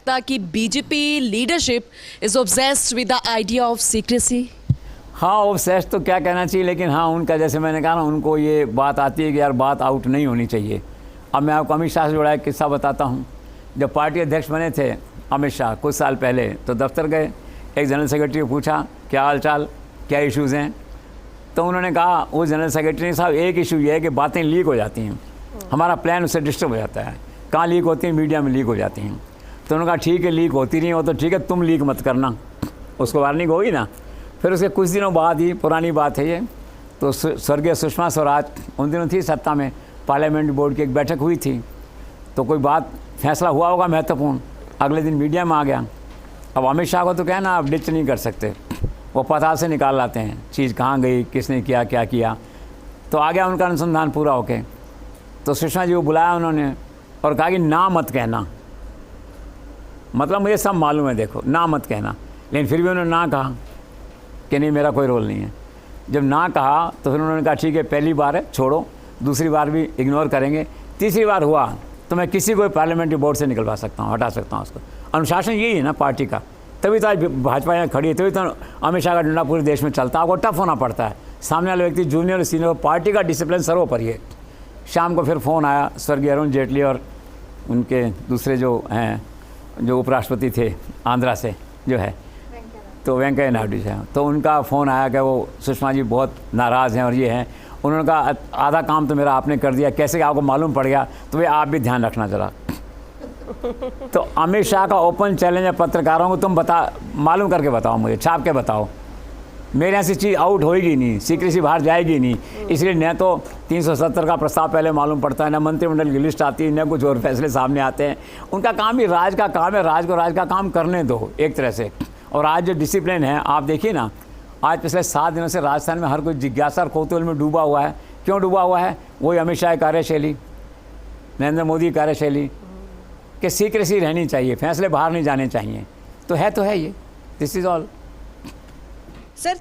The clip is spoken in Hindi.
कि BJP leadership is obsessed with the idea of secrecy. हाँ, ऑब्सेस्ड तो क्या कहना चाहिए, लेकिन हाँ उनका, जैसे मैंने कहा ना, उनको ये बात आती है कि यार बात आउट नहीं होनी चाहिए। अब मैं आपको अमित शाह से जुड़ा एक किस्सा बताता हूँ। जब पार्टी अध्यक्ष बने थे अमित शाह कुछ साल पहले, तो दफ्तर गए, एक जनरल सेक्रेटरी को पूछा क्या हाल चाल, क्या इश्यूज़ हैं। तो उन्होंने कहा, वो जनरल सेक्रेटरी साहब, एक इशू ये है कि बातें लीक हो जाती हैं, हमारा प्लान उससे डिस्टर्ब हो जाता है। कहाँ लीक होती हैं? मीडिया में लीक हो जाती हैं। तो उन्होंने कहा ठीक है, लीक होती नहीं हो तो ठीक है, तुम लीक मत करना, उसको वार्निंग होगी ना। फिर उसके कुछ दिनों बाद ही, पुरानी बात है ये, तो स्वर्गीय सुषमा स्वराज उन दिनों थी सत्ता में, पार्लियामेंट बोर्ड की एक बैठक हुई थी, तो कोई बात फैसला हुआ होगा महत्वपूर्ण, अगले दिन मीडिया में आ गया। अब अमित शाह को तो कहना आप डिच नहीं कर सकते, वो पता से निकाल लाते हैं चीज़ कहाँ गई, किसने किया, क्या किया। तो आ गया उनका अनुसंधान पूरा होके। तो सुषमा जी को बुलाया उन्होंने और कहा कि ना मत कहना, मतलब मुझे सब मालूम है, देखो ना मत कहना। लेकिन फिर भी उन्होंने ना कहा कि नहीं मेरा कोई रोल नहीं है। जब ना कहा तो फिर उन्होंने कहा ठीक है, पहली बार है छोड़ो, दूसरी बार भी इग्नोर करेंगे, तीसरी बार हुआ तो मैं किसी को पार्लियामेंट्री बोर्ड से निकलवा सकता हूँ, हटा सकता हूँ उसको। अनुशासन यही है ना पार्टी का, तभी तो आज भाजपा यहाँ खड़ी है, तभी तो अमित शाह का डंडा पूरे देश में चलता है। आपको टफ होना पड़ता है, सामने वाले व्यक्ति जूनियर सीनियर, पार्टी का डिसिप्लिन सर्वोपरि है। शाम को फिर फ़ोन आया स्वर्गीय अरुण जेटली और उनके दूसरे जो हैं, जो उपराष्ट्रपति थे आंध्रा से जो है, तो वेंकैया नायडू जी हैं, तो उनका फ़ोन आया कि वो सुषमा जी बहुत नाराज़ हैं और ये हैं। उन्होंने कहा आधा काम तो मेरा आपने कर दिया, कैसे आपको मालूम पड़ गया, तो भाई आप भी ध्यान रखना ज़रा। तो अमित शाह का ओपन चैलेंज है पत्रकारों को, तुम मालूम करके बताओ, मुझे छाप के बताओ, मेरे यहाँ से चीज़ आउट होएगी नहीं, सीक्रेसी बाहर जाएगी नहीं। इसलिए न तो 370 का प्रस्ताव पहले मालूम पड़ता है, न मंत्रिमंडल की लिस्ट आती है, न कुछ और फैसले सामने आते हैं। उनका काम ही राज का काम है, राज को राज का काम करने दो एक तरह से। और आज जो डिसिप्लिन है आप देखिए ना, आज पिछले 7 दिनों से राजस्थान में हर कोई जिज्ञासा और कौतूहल में डूबा हुआ है। क्यों डूबा हुआ है? वही अमित शाह की कार्यशैली, नरेंद्र मोदी की कार्यशैली कि सीक्रेसी रहनी चाहिए, फैसले बाहर नहीं जाने चाहिए। तो है ये, दिस इज़ ऑल। सर